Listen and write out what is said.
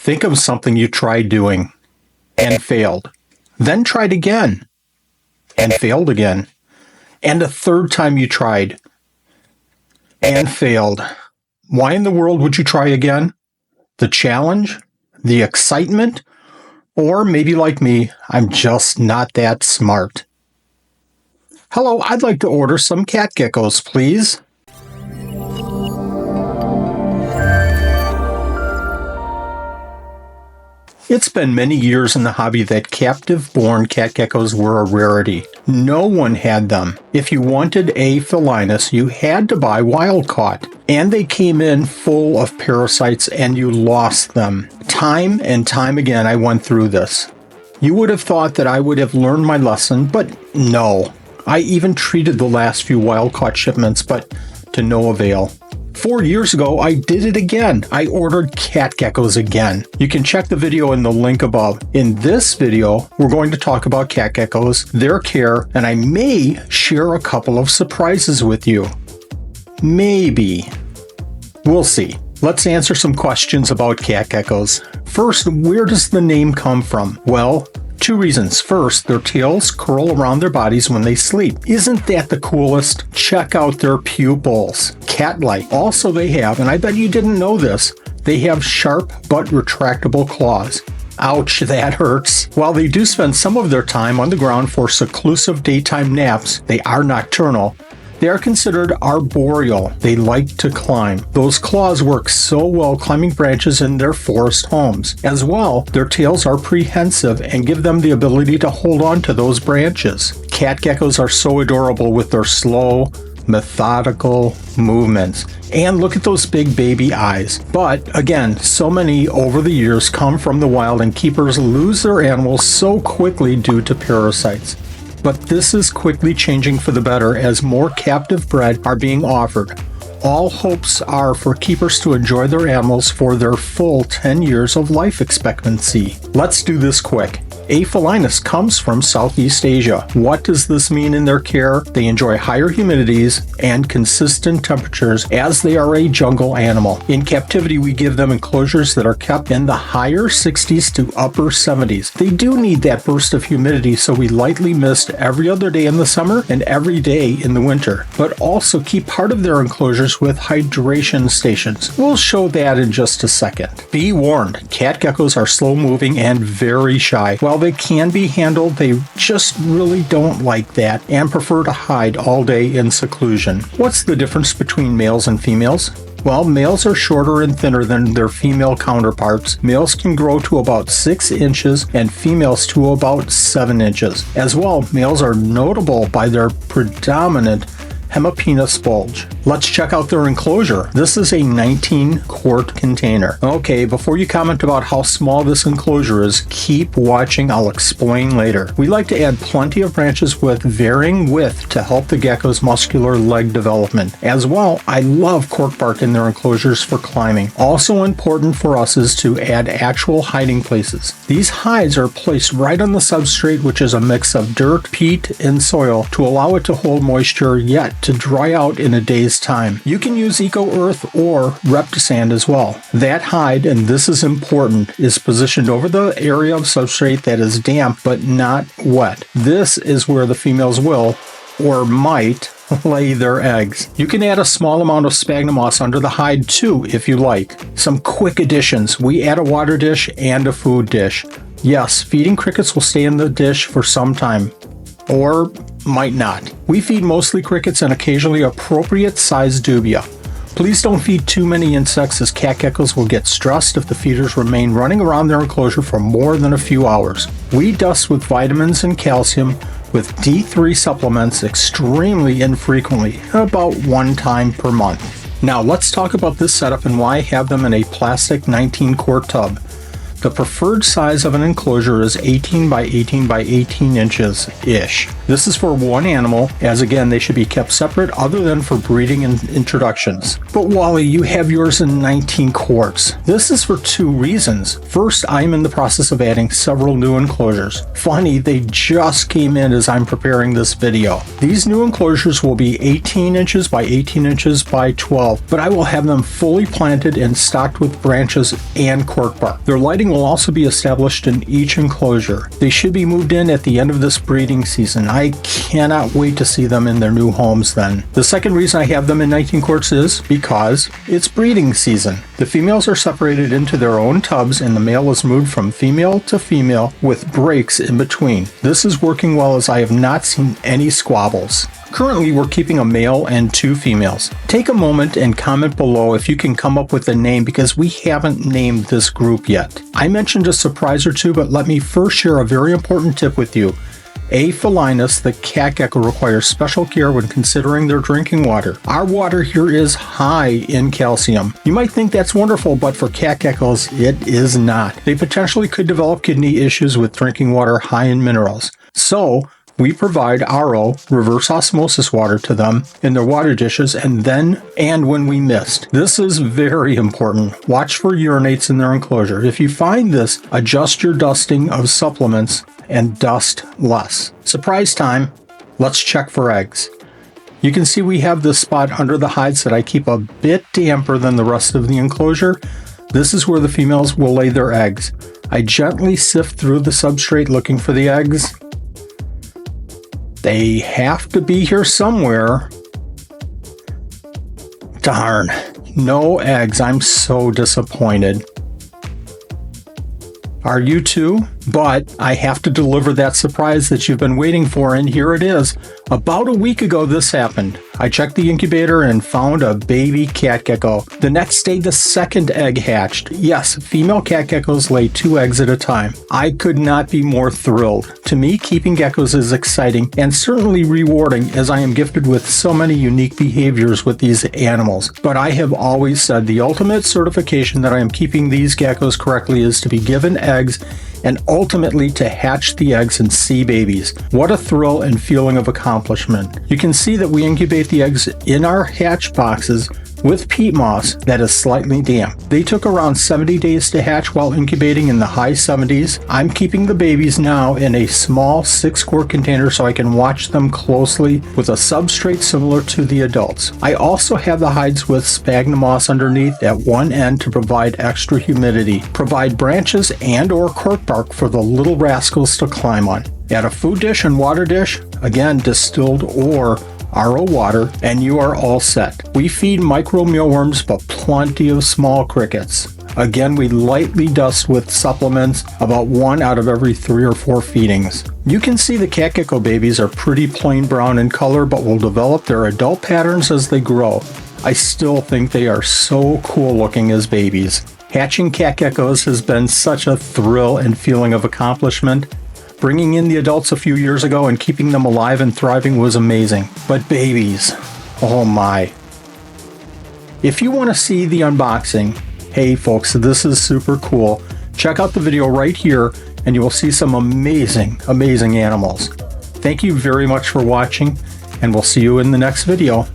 Think of something you tried doing and failed. Then tried again and failed again. And a third time you tried and failed. Why in the world would you try again? The challenge? The excitement? Or maybe like me, I'm just not that smart. Hello, I'd like to order some cat geckos, please. It's been many years in the hobby that captive-born cat geckos were a rarity. No one had them. If you wanted a felinus, you had to buy wild-caught. And they came in full of parasites and you lost them. Time and time again I went through this. You would have thought that I would have learned my lesson, but no. I even treated the last few wild-caught shipments, but to no avail. 4 years ago, I did it again. I ordered cat geckos again. You can check the video in the link above. In this video, we're going to talk about cat geckos, their care, and I may share a couple of surprises with you. Maybe. We'll see. Let's answer some questions about cat geckos. First, where does the name come from? Well, 2 reasons. First, their tails curl around their bodies when they sleep. Isn't that the coolest? Check out their pupils. Cat-like. Also they have, and I bet you didn't know this, they have sharp but retractable claws. Ouch, that hurts. While they do spend some of their time on the ground for seclusive daytime naps, they are nocturnal. They are considered arboreal. They like to climb. Those claws work so well climbing branches in their forest homes. As well, their tails are prehensile and give them the ability to hold on to those branches. Cat geckos are so adorable with their slow, methodical movements. And look at those big baby eyes. But again, so many over the years come from the wild and keepers lose their animals so quickly due to parasites. But this is quickly changing for the better as more captive bred are being offered. All hopes are for keepers to enjoy their animals for their full 10 years of life expectancy. Let's do this quick. A felinus comes from Southeast Asia. What does this mean in their care? They enjoy higher humidities and consistent temperatures as they are a jungle animal. In captivity, we give them enclosures that are kept in the higher 60s to upper 70s. They do need that burst of humidity, so we lightly mist every other day in the summer and every day in the winter, but also keep part of their enclosures with hydration stations. We'll show that in just a second. Be warned, cat geckos are slow-moving and very shy. While they can be handled, they just really don't like that and prefer to hide all day in seclusion. What's the difference between males and females? Well, males are shorter and thinner than their female counterparts. Males can grow to about 6 inches and females to about 7 inches. As well, males are notable by their predominant hemipenis bulge. Let's check out their enclosure. This is a 19-quart container. Okay, before you comment about how small this enclosure is, keep watching. I'll explain later. We like to add plenty of branches with varying width to help the gecko's muscular leg development. As well, I love cork bark in their enclosures for climbing. Also important for us is to add actual hiding places. These hides are placed right on the substrate, which is a mix of dirt, peat, and soil to allow it to hold moisture yet to dry out in a day's time. You can use Eco Earth or Reptisand as well. That hide, and this is important, is positioned over the area of substrate that is damp but not wet. This is where the females will, or might, lay their eggs. You can add a small amount of sphagnum moss under the hide too if you like. Some quick additions. We add a water dish and a food dish. Yes, feeding crickets will stay in the dish for some time. Or might not. We feed mostly crickets and occasionally appropriate sized dubia. Please don't feed too many insects as cat geckos will get stressed if the feeders remain running around their enclosure for more than a few hours. We dust with vitamins and calcium with D3 supplements extremely infrequently, about 1 time per month. Now let's talk about this setup and why I have them in a plastic 19-quart tub. The preferred size of an enclosure is 18 by 18 by 18 inches-ish. This is for one animal, as again they should be kept separate other than for breeding and introductions. But Wally, you have yours in 19 quarts. This is for two reasons. First, I'm in the process of adding several new enclosures. Funny, they just came in as I'm preparing this video. These new enclosures will be 18 inches by 18 inches by 12, but I will have them fully planted and stocked with branches and cork bark. Their lighting will also be established in each enclosure. They should be moved in at the end of this breeding season. I cannot wait to see them in their new homes then. The second reason I have them in 19 quarts is because it's breeding season. The females are separated into their own tubs and the male is moved from female to female with breaks in between. This is working well as I have not seen any squabbles. Currently, we're keeping a male and two females. Take a moment and comment below if you can come up with a name because we haven't named this group yet. I mentioned a surprise or two, but let me first share a very important tip with you. A felinus, the cat gecko, requires special care when considering their drinking water. Our water here is high in calcium. You might think that's wonderful, but for cat geckos, it is not. They potentially could develop kidney issues with drinking water high in minerals. So, we provide RO, reverse osmosis water, to them in their water dishes and when we mist. This is very important. Watch for urinates in their enclosure. If you find this, adjust your dusting of supplements and dust less. Surprise time. Let's check for eggs. You can see we have this spot under the hides that I keep a bit damper than the rest of the enclosure. This is where the females will lay their eggs. I gently sift through the substrate looking for the eggs. They have to be here somewhere. Darn, no eggs. I'm so disappointed. Are you too? But I have to deliver that surprise that you've been waiting for, and here it is. About a week ago this happened. I checked the incubator and found a baby cat gecko. The next day the second egg hatched. Yes, female cat geckos lay 2 eggs at a time. I could not be more thrilled. To me, keeping geckos is exciting and certainly rewarding as I am gifted with so many unique behaviors with these animals. But I have always said the ultimate certification that I am keeping these geckos correctly is to be given eggs and ultimately to hatch the eggs and see babies. What a thrill and feeling of accomplishment. You can see that we incubate the eggs in our hatch boxes with peat moss that is slightly damp. They took around 70 days to hatch while incubating in the high 70s. I'm keeping the babies now in a small 6-quart container so I can watch them closely with a substrate similar to the adults. I also have the hides with sphagnum moss underneath at one end to provide extra humidity. Provide branches and or cork bark for the little rascals to climb on. Add a food dish and water dish, again distilled or RO water, and you are all set. We feed micro mealworms but plenty of small crickets. Again, we lightly dust with supplements about 1 out of every 3 or 4 feedings. You can see the cat gecko babies are pretty plain brown in color but will develop their adult patterns as they grow. I still think they are so cool looking as babies. Hatching cat geckos has been such a thrill and feeling of accomplishment. Bringing in the adults a few years ago and keeping them alive and thriving was amazing. But babies, oh my. If you want to see the unboxing, hey folks, this is super cool. Check out the video right here and you will see some amazing, amazing animals. Thank you very much for watching and we'll see you in the next video.